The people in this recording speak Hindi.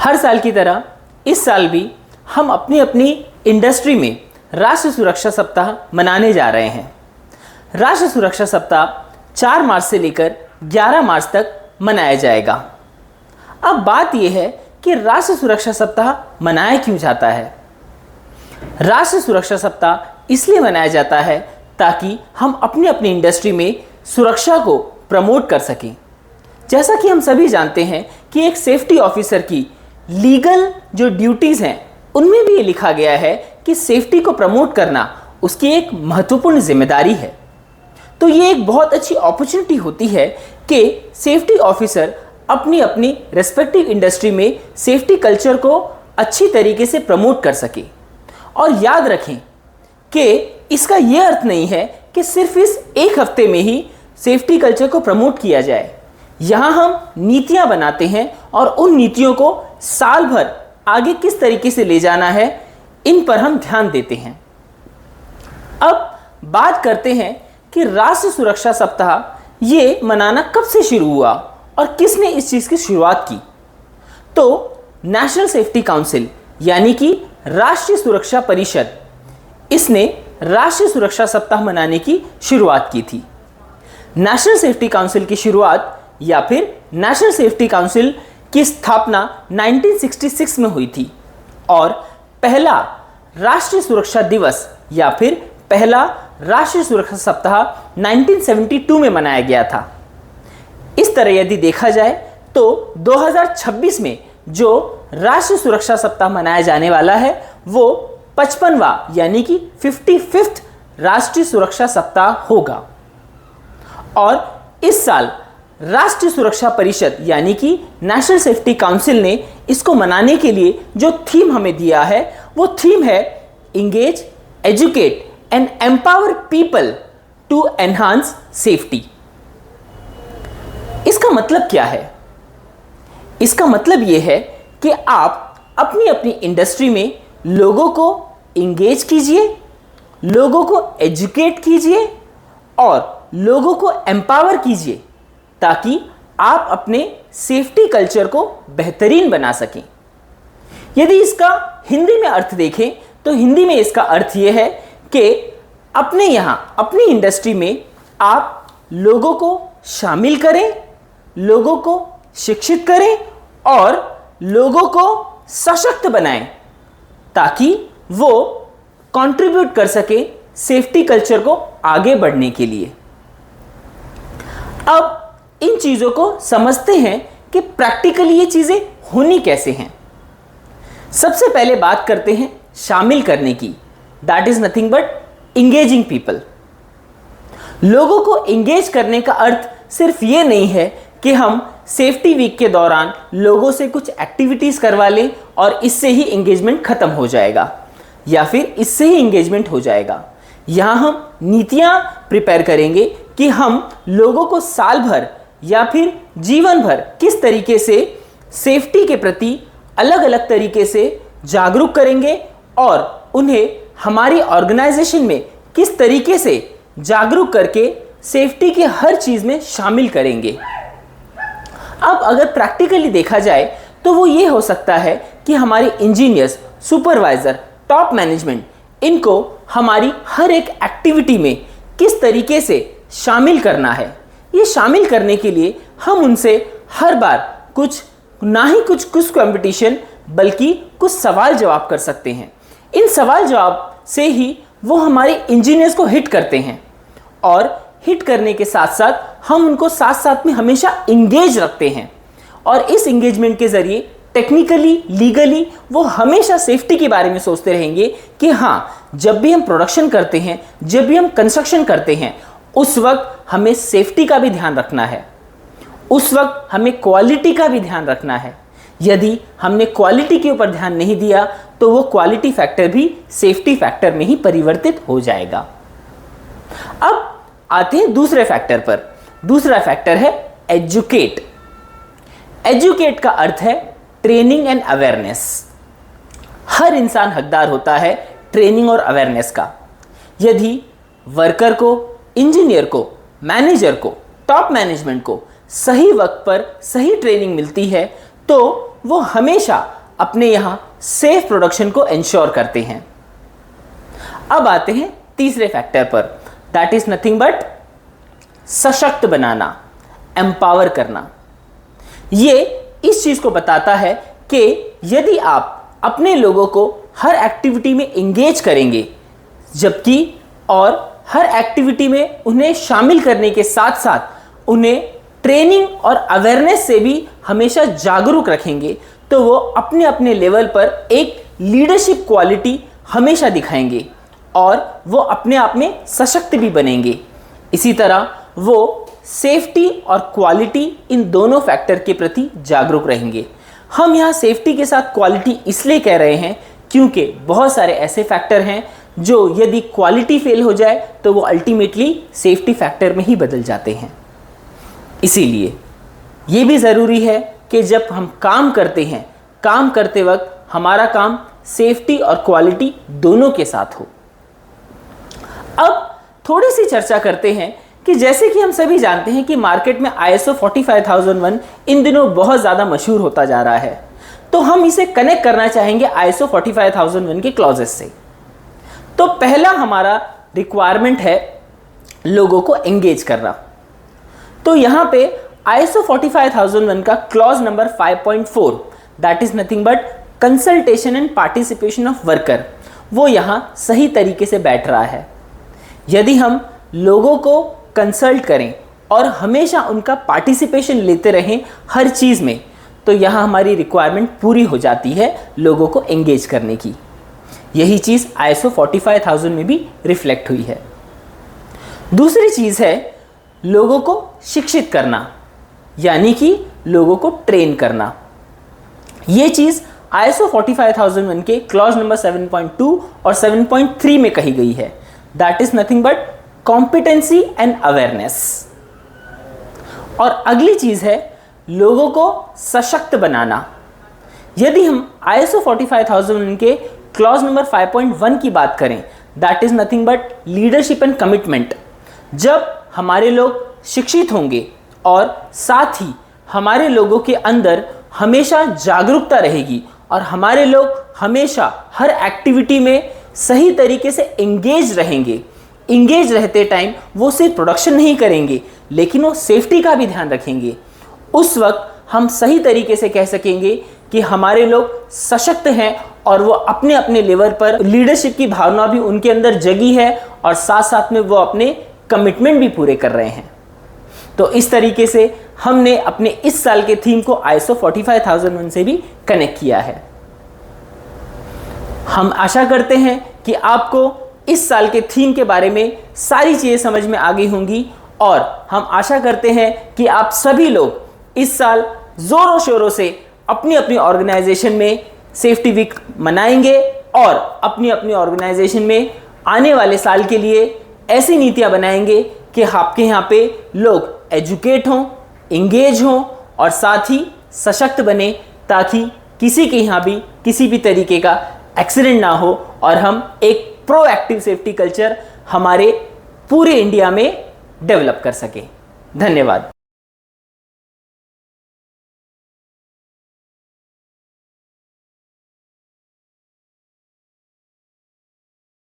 हर साल की तरह इस साल भी हम अपनी अपनी इंडस्ट्री में राष्ट्रीय सुरक्षा सप्ताह मनाने जा रहे हैं। राष्ट्रीय सुरक्षा सप्ताह 4 मार्च से लेकर 11 मार्च तक मनाया जाएगा। अब बात यह है कि राष्ट्रीय सुरक्षा सप्ताह मनाया क्यों जाता है। राष्ट्रीय सुरक्षा सप्ताह इसलिए मनाया जाता है ताकि हम अपनी अपनी इंडस्ट्री में सुरक्षा को प्रमोट कर सकें। जैसा कि हम सभी जानते हैं कि एक सेफ्टी ऑफिसर की लीगल जो ड्यूटीज़ हैं उनमें भी ये लिखा गया है कि सेफ्टी को प्रमोट करना उसकी एक महत्वपूर्ण जिम्मेदारी है। तो ये एक बहुत अच्छी अपॉर्चुनिटी होती है कि सेफ्टी ऑफिसर अपनी अपनी रेस्पेक्टिव इंडस्ट्री में सेफ्टी कल्चर को अच्छी तरीके से प्रमोट कर सके। और याद रखें कि इसका यह अर्थ नहीं है कि सिर्फ इस एक हफ्ते में ही सेफ्टी कल्चर को प्रमोट किया जाए। यहाँ हम नीतियाँ बनाते हैं और उन नीतियों को साल भर आगे किस तरीके से ले जाना है इन पर हम ध्यान देते हैं। अब बात करते हैं कि राष्ट्रीय सुरक्षा सप्ताह ये मनाना कब से शुरू हुआ और किसने इस चीज़ की शुरुआत की। तो नेशनल सेफ्टी काउंसिल यानी कि राष्ट्रीय सुरक्षा परिषद, इसने राष्ट्रीय सुरक्षा सप्ताह मनाने की शुरुआत की थी। नेशनल सेफ्टी काउंसिल की शुरुआत या फिर नेशनल सेफ्टी काउंसिल की स्थापना 1966 में हुई थी और पहला राष्ट्रीय सुरक्षा दिवस या फिर पहला राष्ट्रीय सुरक्षा सप्ताह 1972 में मनाया गया था। इस तरह यदि देखा जाए तो 2026 में जो राष्ट्रीय सुरक्षा सप्ताह मनाया जाने वाला है वो 55वां यानी कि 55th राष्ट्रीय सुरक्षा सप्ताह होगा। और इस साल राष्ट्रीय सुरक्षा परिषद यानी कि नेशनल सेफ्टी काउंसिल ने इसको मनाने के लिए जो थीम हमें दिया है वो थीम है engage, educate and empower people to enhance safety. इसका मतलब क्या है? इसका मतलब यह है कि आप अपनी अपनी इंडस्ट्री में लोगों को इंगेज कीजिए, लोगों को एजुकेट कीजिए और लोगों को एम्पावर कीजिए ताकि आप अपने सेफ्टी कल्चर को बेहतरीन बना सकें। यदि इसका हिंदी में अर्थ देखें तो हिंदी में इसका अर्थ यह है कि अपने यहाँ अपनी इंडस्ट्री में आप लोगों को शामिल करें, लोगों को शिक्षित करें और लोगों को सशक्त बनाएं ताकि वो कंट्रीब्यूट कर सके सेफ्टी कल्चर को आगे बढ़ने के लिए। अब इन चीज़ों को समझते हैं कि प्रैक्टिकली ये चीज़ें होनी कैसे हैं। सबसे पहले बात करते हैं शामिल करने की, that is nothing but engaging people. लोगों को इंगेज करने का अर्थ सिर्फ ये नहीं है कि हम सेफ्टी वीक के दौरान लोगों से कुछ एक्टिविटीज़ करवा लें और इससे ही इंगेजमेंट खत्म हो जाएगा या फिर इससे ही इंगेजमेंट हो जाएगा। यहाँ हम नीतियाँ प्रिपेयर करेंगे कि हम लोगों को साल भर या फिर जीवन भर किस तरीके से सेफ्टी के प्रति अलग अलग तरीके से जागरूक करेंगे और उन्हें हमारी ऑर्गेनाइजेशन में किस तरीके से जागरूक करके सेफ्टी के हर चीज़ में शामिल करेंगे। अब अगर प्रैक्टिकली देखा जाए तो वो ये हो सकता है कि हमारे इंजीनियर्स, सुपरवाइज़र, टॉप मैनेजमेंट, इनको हमारी हर एक एक्टिविटी में किस तरीके से शामिल करना है। ये शामिल करने के लिए हम उनसे हर बार कुछ ना ही कुछ कंपटीशन बल्कि कुछ सवाल जवाब कर सकते हैं। इन सवाल जवाब से ही वो हमारे इंजीनियर्स को हिट करते हैं और हिट करने के साथ साथ हम उनको साथ साथ में हमेशा इंगेज रखते हैं और इस इंगेजमेंट के ज़रिए टेक्निकली, लीगली वो हमेशा सेफ्टी के बारे में सोचते रहेंगे कि हाँ, जब भी हम प्रोडक्शन करते हैं, जब भी हम कंस्ट्रक्शन करते हैं, उस वक्त हमें सेफ्टी का भी ध्यान रखना है, उस वक्त हमें क्वालिटी का भी ध्यान रखना है। यदि हमने क्वालिटी के ऊपर ध्यान नहीं दिया तो वो क्वालिटी फैक्टर भी सेफ्टी फैक्टर में ही परिवर्तित हो जाएगा। अब आते हैं दूसरे फैक्टर पर। दूसरा फैक्टर है एजुकेट। एजुकेट का अर्थ है ट्रेनिंग एंड अवेयरनेस। हर इंसान हकदार होता है ट्रेनिंग और अवेयरनेस का। यदि वर्कर को, इंजीनियर को, मैनेजर को, टॉप मैनेजमेंट को सही वक्त पर सही ट्रेनिंग मिलती है तो वो हमेशा अपने यहाँ सेफ प्रोडक्शन को इंश्योर करते हैं। अब आते हैं तीसरे फैक्टर पर, दैट इज नथिंग बट सशक्त बनाना, एम्पावर करना। ये इस चीज को बताता है कि यदि आप अपने लोगों को हर एक्टिविटी में एंगेज करेंगे, जबकि और हर एक्टिविटी में उन्हें शामिल करने के साथ साथ उन्हें ट्रेनिंग और अवेयरनेस से भी हमेशा जागरूक रखेंगे, तो वो अपने अपने लेवल पर एक लीडरशिप क्वालिटी हमेशा दिखाएंगे और वो अपने आप में सशक्त भी बनेंगे। इसी तरह वो सेफ्टी और क्वालिटी इन दोनों फैक्टर के प्रति जागरूक रहेंगे। हम यहाँ सेफ्टी के साथ क्वालिटी इसलिए कह रहे हैं क्योंकि बहुत सारे ऐसे फैक्टर हैं जो यदि क्वालिटी फेल हो जाए तो वो अल्टीमेटली सेफ्टी फैक्टर में ही बदल जाते हैं। इसीलिए ये भी ज़रूरी है कि जब हम काम करते हैं, काम करते वक्त हमारा काम सेफ्टी और क्वालिटी दोनों के साथ हो। अब थोड़ी सी चर्चा करते हैं कि जैसे कि हम सभी जानते हैं कि मार्केट में ISO 45001 इन दिनों बहुत ज़्यादा मशहूर होता जा रहा है, तो हम इसे कनेक्ट करना चाहेंगे ISO 45001 के क्लॉजेस से। तो पहला हमारा रिक्वायरमेंट है लोगों को एंगेज करना। तो यहाँ पे ISO 45001 का clause number 5.4 that is nothing but consultation and participation of worker, वो यहाँ सही तरीके से बैठ रहा है। यदि हम लोगों को कंसल्ट करें और हमेशा उनका पार्टिसिपेशन लेते रहें हर चीज़ में, तो यहाँ हमारी रिक्वायरमेंट पूरी हो जाती है लोगों को एंगेज करने की। यही चीज़ ISO 45000 में भी रिफ्लेक्ट हुई है। दूसरी चीज़ है लोगों को शिक्षित करना, यानी कि लोगों को ट्रेन करना। ये चीज़ ISO 45001 के क्लॉज नंबर 7.2 और 7.3 में कही गई है, that is nothing but competency and awareness. और अगली चीज़ है लोगों को सशक्त बनाना। यदि हम ISO 45001 के क्लॉज नंबर 5.1 की बात करें, that is nothing but leadership and commitment. जब हमारे लोग शिक्षित होंगे और साथ ही हमारे लोगों के अंदर हमेशा जागरूकता रहेगी और हमारे लोग हमेशा हर एक्टिविटी में सही तरीके से एंगेज रहेंगे, इंगेज रहते टाइम वो सिर्फ प्रोडक्शन नहीं करेंगे लेकिन वो सेफ्टी का भी ध्यान रखेंगे, उस वक्त हम सही तरीके से कह सकेंगे कि हमारे लोग सशक्त हैं और वो अपने अपने लेवल पर लीडरशिप की भावना भी उनके अंदर जगी है और साथ साथ में वो अपने कमिटमेंट भी पूरे कर रहे हैं। तो इस तरीके से हमने अपने इस साल के थीम को ISO 45001 से भी कनेक्ट किया है। हम आशा करते हैं कि आपको इस साल के थीम के बारे में सारी चीज़ें समझ में आ गई होंगी और हम आशा करते हैं कि आप सभी लोग इस साल ज़ोरों शोरों से अपनी अपनी ऑर्गेनाइजेशन में सेफ्टी वीक मनाएंगे और अपनी अपनी ऑर्गेनाइजेशन में आने वाले साल के लिए ऐसी नीतियां बनाएंगे कि आपके यहाँ पे लोग एजुकेट हों, इंगेज हों और साथ ही सशक्त बने, ताकि किसी के यहाँ भी किसी भी तरीके का एक्सीडेंट ना हो और हम एक प्रोएक्टिव सेफ्टी कल्चर हमारे पूरे इंडिया में डेवलप कर सकें। धन्यवाद।